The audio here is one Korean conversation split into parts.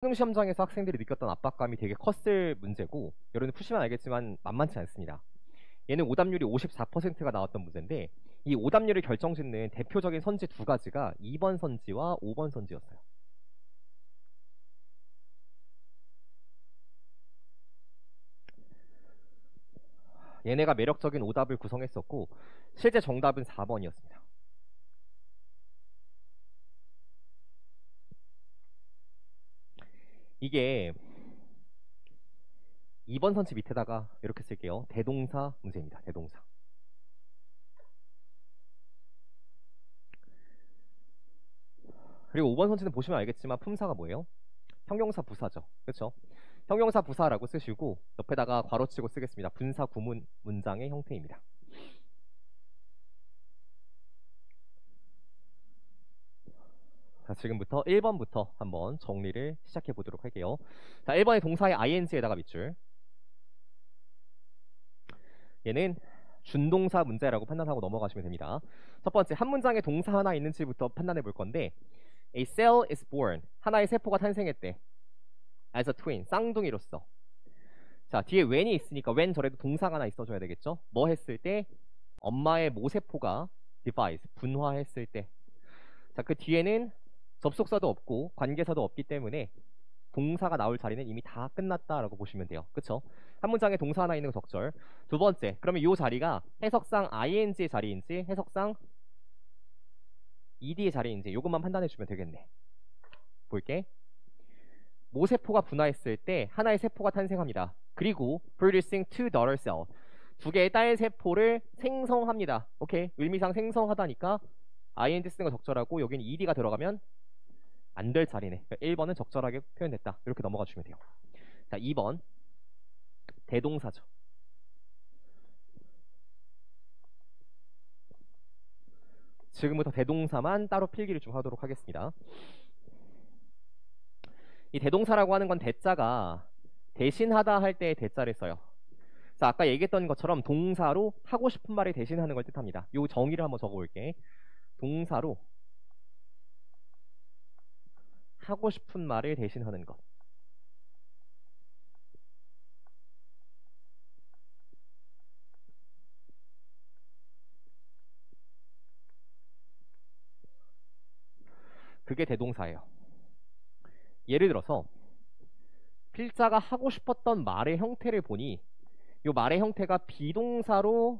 수능 시험장에서 학생들이 느꼈던 압박감이 되게 컸을 문제고, 여러분 푸시면 알겠지만 만만치 않습니다. 얘는 오답률이 54%가 나왔던 문제인데, 이 오답률을 결정짓는 대표적인 선지 두 가지가 2번 선지와 5번 선지였어요. 얘네가 매력적인 오답을 구성했었고, 실제 정답은 4번이었습니다. 이게 2번 선지 밑에다가 이렇게 쓸게요. 대동사 문제입니다. 대동사. 그리고 5번 선지는 보시면 알겠지만 품사가 뭐예요? 형용사 부사죠. 그렇죠? 형용사 부사라고 쓰시고 옆에다가 괄호치고 쓰겠습니다. 분사 구문 문장의 형태입니다. 자, 지금부터 1번부터 한번 정리를 시작해 보도록 할게요. 자, 1번의 동사의 ing에다가 밑줄. 얘는 준동사 문제라고 판단하고 넘어가시면 됩니다. 첫 번째, 한 문장에 동사 하나 있는지부터 판단해 볼 건데, A cell is born. 하나의 세포가 탄생했대. As a twin. 쌍둥이로서. 자, 뒤에 when이 있으니까 when 저래도 동사가 하나 있어줘야 되겠죠? 뭐 했을 때? 엄마의 모세포가 divide, 분화했을 때. 자, 그 뒤에는 접속사도 없고 관계사도 없기 때문에 동사가 나올 자리는 이미 다 끝났다라고 보시면 돼요. 그쵸? 한 문장에 동사 하나 있는 거 적절. 두 번째, 그러면 이 자리가 해석상 ing의 자리인지 해석상 ed의 자리인지 이것만 판단해 주면 되겠네. 볼게. 모세포가 분화했을 때 하나의 세포가 탄생합니다. 그리고 producing two daughter cell, 두 개의 딸 세포를 생성합니다. 오케이? 의미상 생성하다니까 ing 쓰는 거 적절하고 여기는 ed가 들어가면 안 될 자리네. 그러니까 1번은 적절하게 표현됐다. 이렇게 넘어가 주면 돼요. 자, 2번 대동사죠. 지금부터 대동사만 따로 필기를 좀 하도록 하겠습니다. 이 대동사라고 하는 건 대자가 대신하다 할 때의 대자를 써요. 자, 아까 얘기했던 것처럼 동사로 하고 싶은 말을 대신하는 걸 뜻합니다. 요 정의를 한번 적어볼게. 동사로 하고 싶은 말을 대신하는 것. 그게 대동사예요. 예를 들어서 필자가 하고 싶었던 말의 형태를 보니 이 말의 형태가 비동사로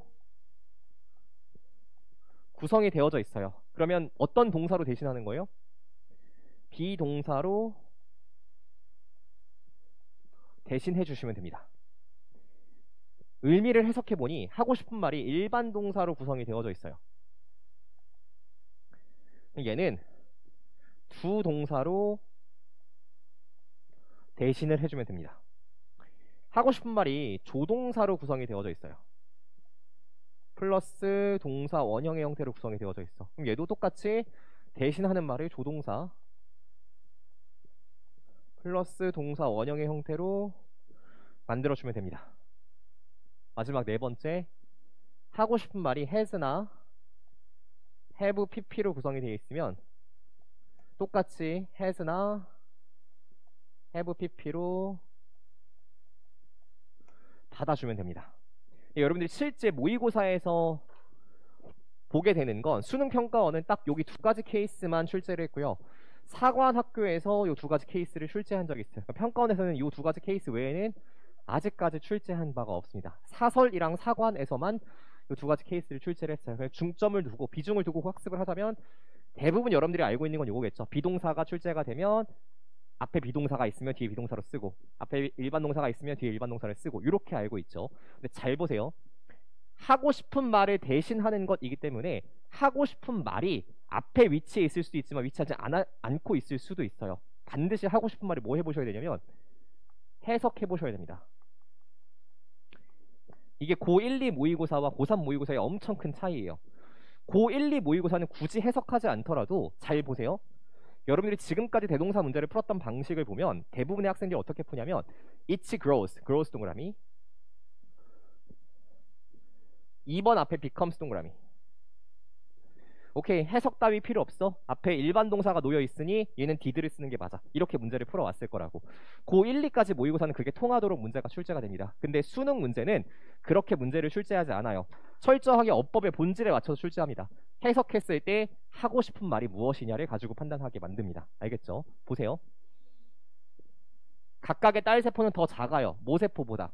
구성이 되어져 있어요. 그러면 어떤 동사로 대신하는 거예요? 비동사로 대신해 주시면 됩니다. 의미를 해석해 보니 하고 싶은 말이 일반 동사로 구성이 되어져 있어요. 얘는 두 동사로 대신을 해주면 됩니다. 하고 싶은 말이 조동사로 구성이 되어져 있어요. 플러스 동사 원형의 형태로 구성이 되어져 있어. 그럼 얘도 똑같이 대신하는 말을 조동사 플러스 동사 원형의 형태로 만들어주면 됩니다. 마지막 네 번째, 하고 싶은 말이 has나 have, pp로 구성이 되어 있으면 똑같이 has나 have, pp로 닫아주면 됩니다. 여러분들이 실제 모의고사에서 보게 되는 건 수능평가원은 딱 여기 두 가지 케이스만 출제를 했고요. 사관학교에서 이 두 가지 케이스를 출제한 적이 있어요. 그러니까 평가원에서는 이 두 가지 케이스 외에는 아직까지 출제한 바가 없습니다. 사설이랑 사관에서만 이 두 가지 케이스를 출제를 했어요. 그래서 중점을 두고 비중을 두고 학습을 하자면 대부분 여러분들이 알고 있는 건 이거겠죠. 비동사가 출제가 되면 앞에 비동사가 있으면 뒤에 비동사로 쓰고 앞에 일반 동사가 있으면 뒤에 일반 동사를 쓰고 이렇게 알고 있죠. 근데 잘 보세요. 하고 싶은 말을 대신하는 것이기 때문에 하고 싶은 말이 앞에 위치해 있을 수도 있지만 위치하지 않고 있을 수도 있어요. 반드시 하고 싶은 말이 뭐 해보셔야 되냐면 해석해 보셔야 됩니다. 이게 고1, 2 모의고사와 고3 모의고사의 엄청 큰 차이예요. 고1, 2 모의고사는 굳이 해석하지 않더라도 잘 보세요. 여러분들이 지금까지 대동사 문제를 풀었던 방식을 보면 대부분의 학생들이 어떻게 푸냐면 it grows, grows 동그라미 2번 앞에 becomes 동그라미 오케이, 해석 따위 필요 없어. 앞에 일반 동사가 놓여 있으니 얘는 did를 쓰는 게 맞아. 이렇게 문제를 풀어왔을 거라고. 고 1, 2까지 모의고사는 그게 통하도록 문제가 출제가 됩니다. 근데 수능 문제는 그렇게 문제를 출제하지 않아요. 철저하게 어법의 본질에 맞춰서 출제합니다. 해석했을 때 하고 싶은 말이 무엇이냐를 가지고 판단하게 만듭니다. 알겠죠? 보세요. 각각의 딸 세포는 더 작아요. 모세포보다.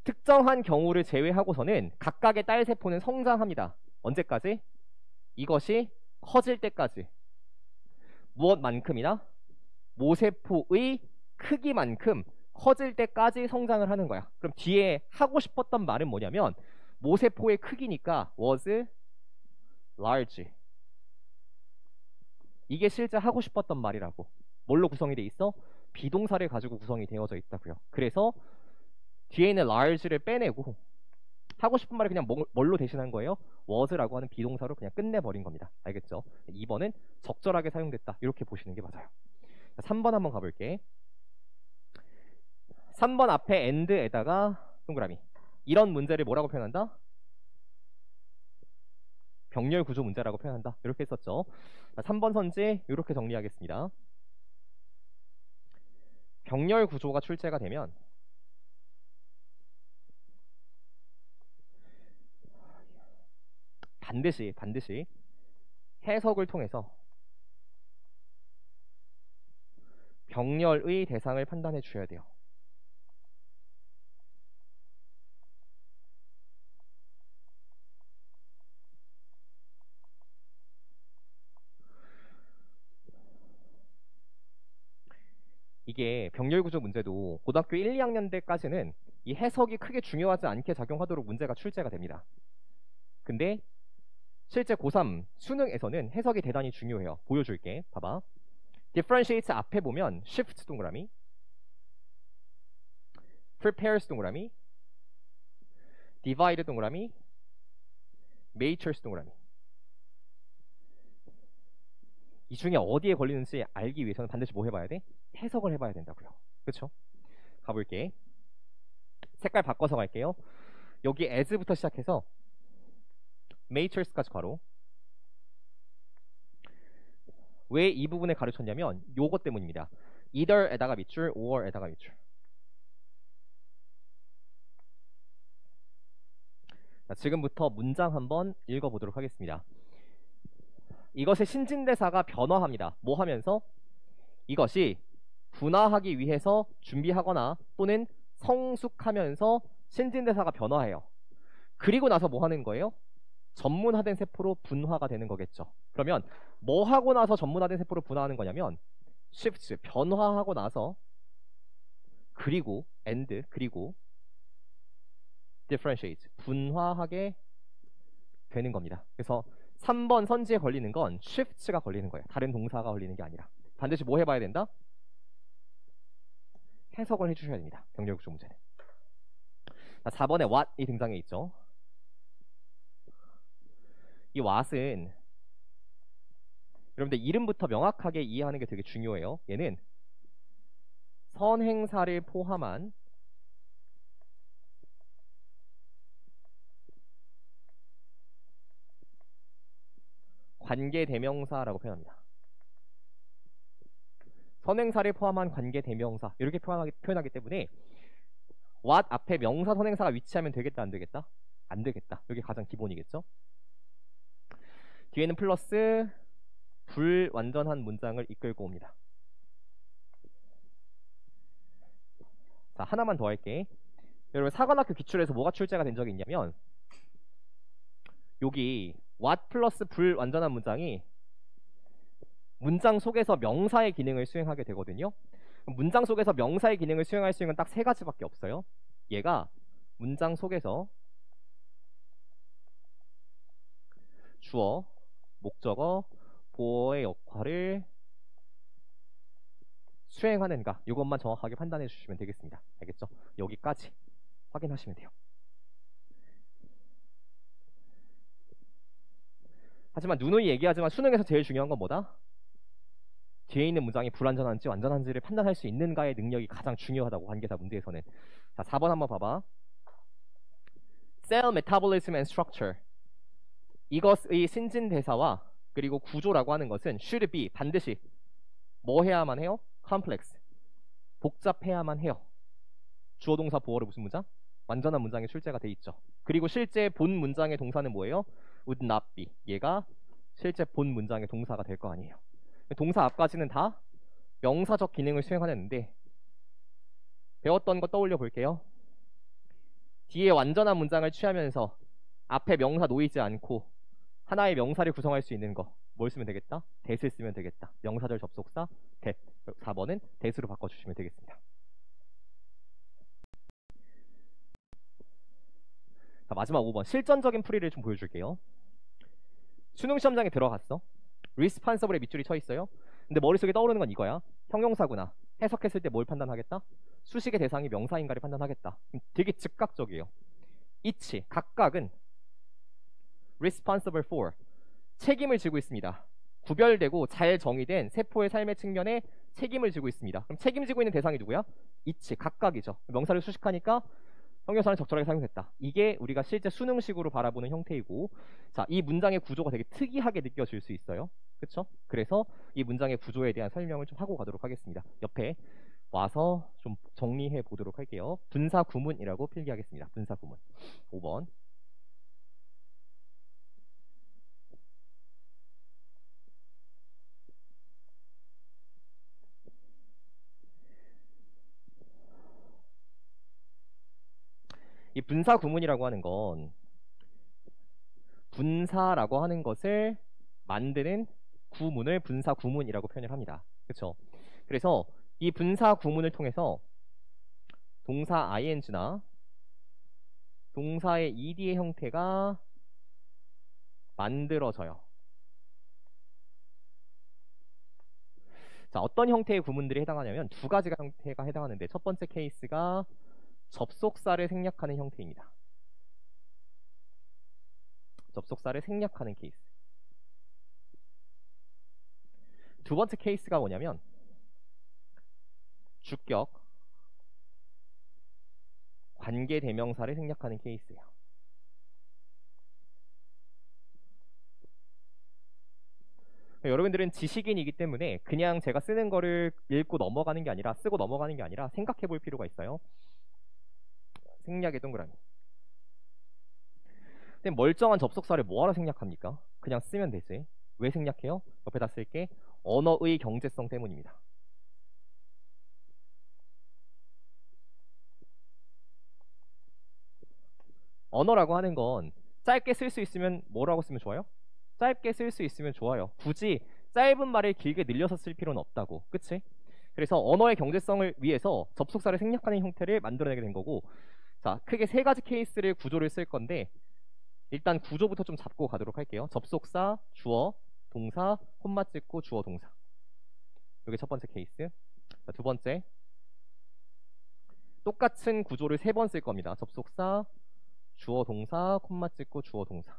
특정한 경우를 제외하고서는 각각의 딸 세포는 성장합니다. 언제까지? 이것이 커질 때까지. 무엇만큼이나? 모세포의 크기만큼 커질 때까지 성장을 하는 거야. 그럼 뒤에 하고 싶었던 말은 뭐냐면 모세포의 크기니까 was large. 이게 실제 하고 싶었던 말이라고. 뭘로 구성이 돼 있어? 비동사를 가지고 구성이 되어져 있다고요. 그래서 뒤에 있는 large를 빼내고 하고 싶은 말을 그냥 뭘로 대신한 거예요? was라고 하는 비동사로 그냥 끝내버린 겁니다. 알겠죠? 2번은 적절하게 사용됐다. 이렇게 보시는 게 맞아요. 3번 한번 가볼게. 3번 앞에 and에다가 동그라미. 이런 문제를 뭐라고 표현한다? 병렬 구조 문제라고 표현한다. 이렇게 했었죠. 3번 선지 이렇게 정리하겠습니다. 병렬 구조가 출제가 되면 반드시 해석을 통해서 병렬의 대상을 판단해 주셔야 돼요. 이게 병렬구조 문제도 고등학교 1, 2학년 때까지는 이 해석이 크게 중요하지 않게 작용하도록 문제가 출제가 됩니다. 근데 실제 고3 수능에서는 해석이 대단히 중요해요. 보여줄게. 봐봐. differentiate 앞에 보면 shift 동그라미, prepares 동그라미, divide 동그라미, matrix 동그라미. 이 중에 어디에 걸리는지 알기 위해서는 반드시 뭐 해봐야 돼? 해석을 해봐야 된다고요. 그쵸? 가볼게. 색깔 바꿔서 갈게요. 여기 as부터 시작해서 matrix까지 괄호. 왜 이 부분에 가르쳤냐면 요것 때문입니다. either에다가 밑줄, or에다가 밑줄. 자, 지금부터 문장 한번 읽어보도록 하겠습니다. 이것의 신진대사가 변화합니다. 뭐 하면서? 이것이 분화하기 위해서 준비하거나 또는 성숙하면서 신진대사가 변화해요. 그리고 나서 뭐 하는 거예요? 전문화된 세포로 분화가 되는 거겠죠. 그러면 뭐 하고 나서 전문화된 세포로 분화하는 거냐면 shift, 변화하고 나서 그리고 and, 그리고 differentiate, 분화하게 되는 겁니다. 그래서 3번 선지에 걸리는 건 shift가 걸리는 거예요. 다른 동사가 걸리는 게 아니라. 반드시 뭐 해봐야 된다? 해석을 해주셔야 됩니다. 병렬구조 문제는. 자, 4번에 what이 등장해 있죠. 이 what은 여러분들 이름부터 명확하게 이해하는 게 되게 중요해요. 얘는 선행사를 포함한 관계대명사라고 표현합니다. 선행사를 포함한 관계대명사 이렇게 표현하기 때문에 what 앞에 명사 선행사가 위치하면 되겠다 안 되겠다? 안 되겠다. 이게 가장 기본이겠죠. 뒤에는 플러스 불완전한 문장을 이끌고 옵니다. 자, 하나만 더 할게. 여러분 사관학교 기출에서 뭐가 출제가 된 적이 있냐면 여기 what 플러스 불완전한 문장이 문장 속에서 명사의 기능을 수행하게 되거든요. 문장 속에서 명사의 기능을 수행할 수 있는 건 딱 세 가지밖에 없어요. 얘가 문장 속에서 주어, 목적어, 보어의 역할을 수행하는가 이것만 정확하게 판단해 주시면 되겠습니다. 알겠죠? 여기까지 확인하시면 돼요. 하지만 누누이 얘기하지만 수능에서 제일 중요한 건 뭐다? 뒤에 있는 문장이 불완전한지 완전한지를 판단할 수 있는가의 능력이 가장 중요하다고 관계사 문제에서는. 자, 4번 한번 봐봐. Cell metabolism and structure. 이것의 신진대사와 그리고 구조라고 하는 것은 should be 반드시 뭐 해야만 해요? complex 복잡해야만 해요. 주어 동사 보어로 무슨 문장? 완전한 문장에 출제가 돼 있죠. 그리고 실제 본 문장의 동사는 뭐예요? would not be. 얘가 실제 본 문장의 동사가 될 거 아니에요. 동사 앞까지는 다 명사적 기능을 수행하는데 배웠던 거 떠올려 볼게요. 뒤에 완전한 문장을 취하면서 앞에 명사 놓이지 않고 하나의 명사를 구성할 수 있는 거 뭘 쓰면 되겠다? that을 쓰면 되겠다. 명사절 접속사 that. 4번은 that으로 바꿔주시면 되겠습니다. 자, 마지막 5번 실전적인 풀이를 좀 보여줄게요. 수능 시험장에 들어갔어. responsible에 밑줄이 쳐 있어요. 근데 머릿속에 떠오르는 건 이거야. 형용사구나. 해석했을 때 뭘 판단하겠다? 수식의 대상이 명사인가를 판단하겠다. 되게 즉각적이에요. each 각각은 responsible for 책임을 지고 있습니다. 구별되고 잘 정의된 세포의 삶의 측면에 책임을 지고 있습니다. 그럼 책임지고 있는 대상이 누구야? each 각각이죠. 명사를 수식하니까 형용사는 적절하게 사용했다. 이게 우리가 실제 수능식으로 바라보는 형태이고, 자, 이 문장의 구조가 되게 특이하게 느껴질 수 있어요. 그쵸? 그래서 이 문장의 구조에 대한 설명을 좀 하고 가도록 하겠습니다. 옆에 와서 좀 정리해 보도록 할게요. 분사 구문이라고 필기하겠습니다. 분사 구문. 5번. 이 분사 구문이라고 하는 건 분사라고 하는 것을 만드는 구문을 분사 구문이라고 표현을 합니다. 그렇죠? 그래서 이 분사 구문을 통해서 동사 ing나 동사의 ed의 형태가 만들어져요. 자, 어떤 형태의 구문들이 해당하냐면 두 가지가 형태가 해당하는데 첫 번째 케이스가 접속사를 생략하는 형태입니다. 접속사를 생략하는 케이스. 두 번째 케이스가 뭐냐면 주격, 관계대명사를 생략하는 케이스예요. 여러분들은 지식인이기 때문에 그냥 제가 쓰는 거를 읽고 넘어가는 게 아니라 쓰고 넘어가는 게 아니라 생각해 볼 필요가 있어요. 생략의 동그라미. 근데 멀쩡한 접속사를 뭐하러 생략합니까? 그냥 쓰면 되지. 왜 생략해요? 옆에다 쓸게. 언어의 경제성 때문입니다. 언어라고 하는 건 짧게 쓸 수 있으면 뭐라고 쓰면 좋아요? 짧게 쓸 수 있으면 좋아요. 굳이 짧은 말을 길게 늘려서 쓸 필요는 없다고. 그치? 그래서 언어의 경제성을 위해서 접속사를 생략하는 형태를 만들어내게 된 거고, 자, 크게 세 가지 케이스를 구조를 쓸 건데 일단 구조부터 좀 잡고 가도록 할게요. 접속사, 주어, 동사, 콤마 찍고 주어, 동사. 이게 첫 번째 케이스. 자, 두 번째, 똑같은 구조를 세 번 쓸 겁니다. 접속사, 주어, 동사, 콤마 찍고 주어, 동사.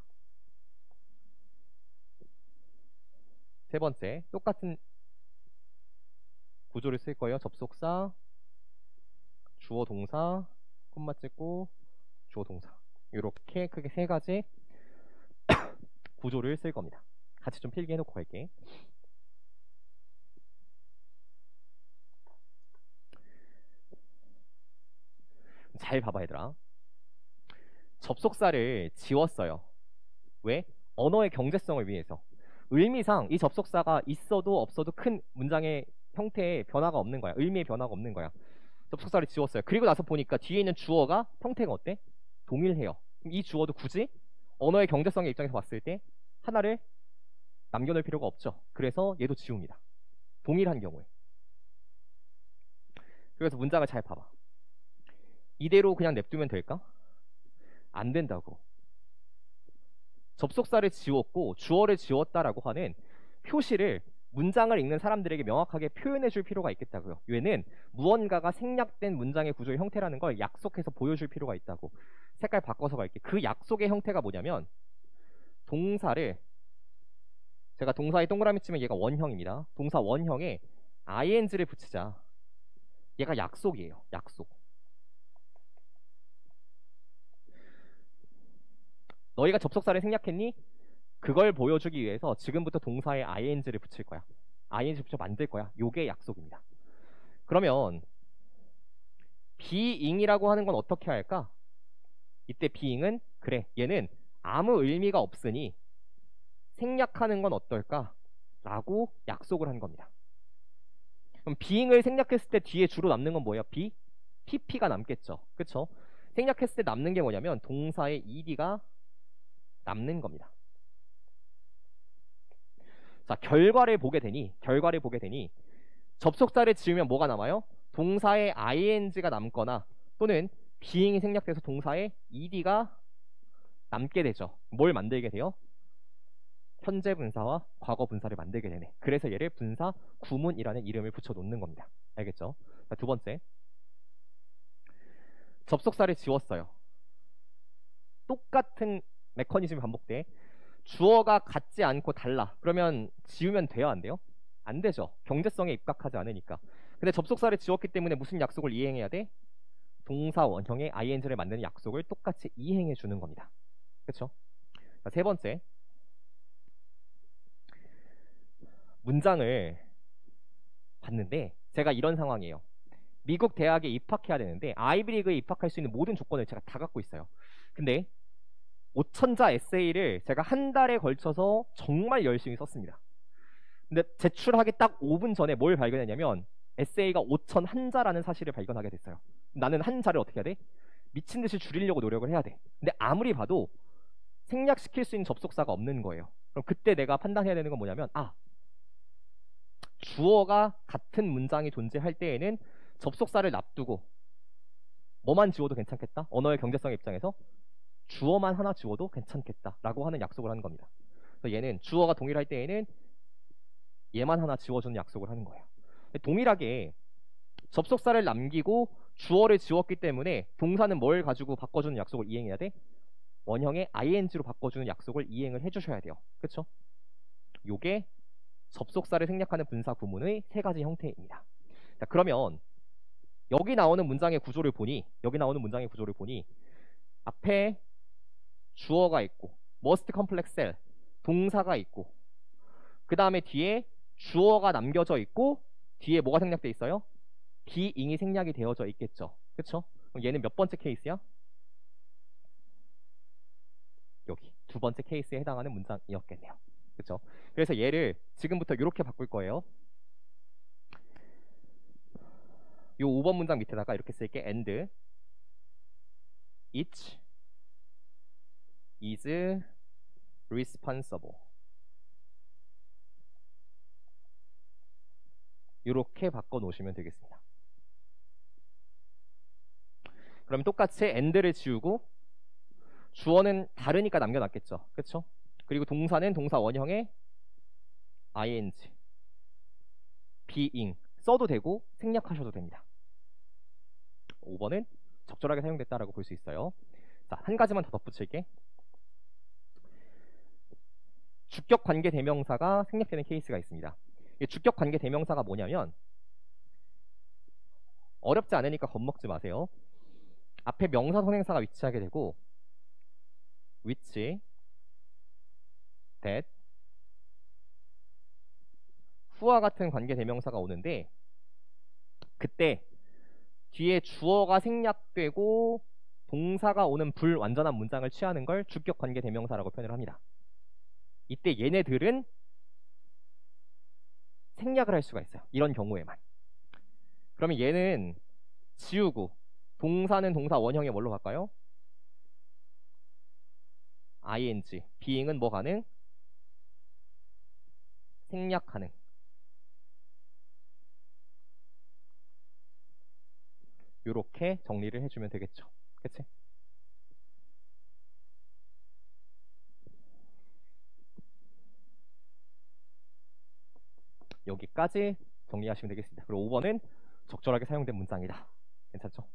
세 번째, 똑같은 구조를 쓸 거예요. 접속사, 주어, 동사, 콤마 찍고 주어, 동사. 이렇게 크게 세 가지 구조를 쓸 겁니다. 같이 좀 필기해 놓고 갈게. 잘 봐봐 얘들아. 접속사를 지웠어요. 왜? 언어의 경제성을 위해서. 의미상 이 접속사가 있어도 없어도 큰 문장의 형태에 변화가 없는 거야. 의미의 변화가 없는 거야. 접속사를 지웠어요. 그리고 나서 보니까 뒤에 있는 주어가 형태가 어때? 동일해요. 그럼 이 주어도 굳이 언어의 경제성의 입장에서 봤을 때 하나를 남겨놓을 필요가 없죠. 그래서 얘도 지웁니다. 동일한 경우에. 그래서 문장을 잘 봐봐. 이대로 그냥 냅두면 될까? 안 된다고. 접속사를 지웠고 주어를 지웠다라고 하는 표시를 문장을 읽는 사람들에게 명확하게 표현해 줄 필요가 있겠다고요. 얘는 무언가가 생략된 문장의 구조의 형태라는 걸 약속해서 보여줄 필요가 있다고. 색깔 바꿔서 갈게. 그 약속의 형태가 뭐냐면 동사를, 제가 동사에 동그라미 치면 얘가 원형입니다. 동사 원형에 ing를 붙이자. 얘가 약속이에요. 약속. 너희가 접속사를 생략했니? 그걸 보여주기 위해서 지금부터 동사에 ing를 붙일 거야. ing 붙여 만들 거야. 요게 약속입니다. 그러면 being이라고 하는 건 어떻게 할까? 이때 being은 그래, 얘는 아무 의미가 없으니 생략하는 건 어떨까? 라고 약속을 한 겁니다. 그럼 being을 생략했을 때 뒤에 주로 남는 건 뭐예요? pp가 남겠죠. 그쵸? 생략했을 때 남는 게 뭐냐면 동사의 ed가 남는 겁니다. 자, 결과를 보게 되니 접속사를 지으면 뭐가 남아요? 동사의 ing가 남거나 또는 being이 생략돼서 동사의 ed가 남게 되죠. 뭘 만들게 돼요? 현재 분사와 과거 분사를 만들게 되네. 그래서 얘를 분사 구문이라는 이름을 붙여 놓는 겁니다. 알겠죠? 자, 두 번째, 접속사를 지웠어요. 똑같은 메커니즘이 반복돼. 주어가 같지 않고 달라. 그러면 지우면 돼요, 안 돼요? 안 되죠. 경제성에 입각하지 않으니까. 근데 접속사를 지웠기 때문에 무슨 약속을 이행해야 돼? 동사 원형의 ing를 만드는 약속을 똑같이 이행해 주는 겁니다. 그쵸? 자, 세 번째, 문장을 봤는데 제가 이런 상황이에요. 미국 대학에 입학해야 되는데 아이비리그에 입학할 수 있는 모든 조건을 제가 다 갖고 있어요. 근데 5,000자 에세이를 제가 한 달에 걸쳐서 정말 열심히 썼습니다. 근데 제출하기 딱 5분 전에 뭘 발견했냐면 에세이가 5,001자라는 사실을 발견하게 됐어요. 나는 한 자를 어떻게 해야 돼? 미친 듯이 줄이려고 노력을 해야 돼. 근데 아무리 봐도 생략시킬 수 있는 접속사가 없는 거예요. 그럼 그때 내가 판단해야 되는 건 뭐냐면 주어가 같은 문장이 존재할 때에는 접속사를 놔두고 뭐만 지워도 괜찮겠다. 언어의 경제성 입장에서 주어만 하나 지워도 괜찮겠다라고 하는 약속을 하는 겁니다. 그래서 얘는 주어가 동일할 때에는 얘만 하나 지워주는 약속을 하는 거예요. 동일하게 접속사를 남기고 주어를 지웠기 때문에 동사는 뭘 가지고 바꿔주는 약속을 이행해야 돼? 원형의 ing로 바꿔주는 약속을 이행을 해주셔야 돼요. 그쵸? 요게 접속사를 생략하는 분사 구문의 세 가지 형태입니다. 자, 그러면 여기 나오는 문장의 구조를 보니 앞에 주어가 있고 must complex cell 동사가 있고 그 다음에 뒤에 주어가 남겨져 있고 뒤에 뭐가 생략돼 있어요? being이 생략이 되어져 있겠죠. 그쵸? 그럼 얘는 몇 번째 케이스야? 여기 두 번째 케이스에 해당하는 문장이었겠네요. 그쵸? 그래서 얘를 지금부터 이렇게 바꿀 거예요. 요 5번 문장 밑에다가 이렇게 쓸게. and each is responsible. 이렇게 바꿔 놓으시면 되겠습니다. 그럼 똑같이 and를 지우고 주어는 다르니까 남겨놨겠죠. 그쵸? 그리고 동사는 동사 원형의 ing, being 써도 되고 생략하셔도 됩니다. 5번은 적절하게 사용됐다라고 볼 수 있어요. 자, 한 가지만 더 덧붙일게. 주격 관계 대명사가 생략되는 케이스가 있습니다. 주격 관계 대명사가 뭐냐면 어렵지 않으니까 겁먹지 마세요. 앞에 명사 선행사가 위치하게 되고 which, that, who와 같은 관계 대명사가 오는데 그때 뒤에 주어가 생략되고 동사가 오는 불완전한 문장을 취하는 걸 주격 관계 대명사라고 표현을 합니다. 이때 얘네들은 생략을 할 수가 있어요. 이런 경우에만. 그러면 얘는 지우고 동사는 동사 원형에 뭘로 갈까요? ing, being은 뭐 가능? 생략 가능. 요렇게 정리를 해주면 되겠죠. 그치? 여기까지 정리하시면 되겠습니다. 그리고 5번은 적절하게 사용된 문장이다. 괜찮죠?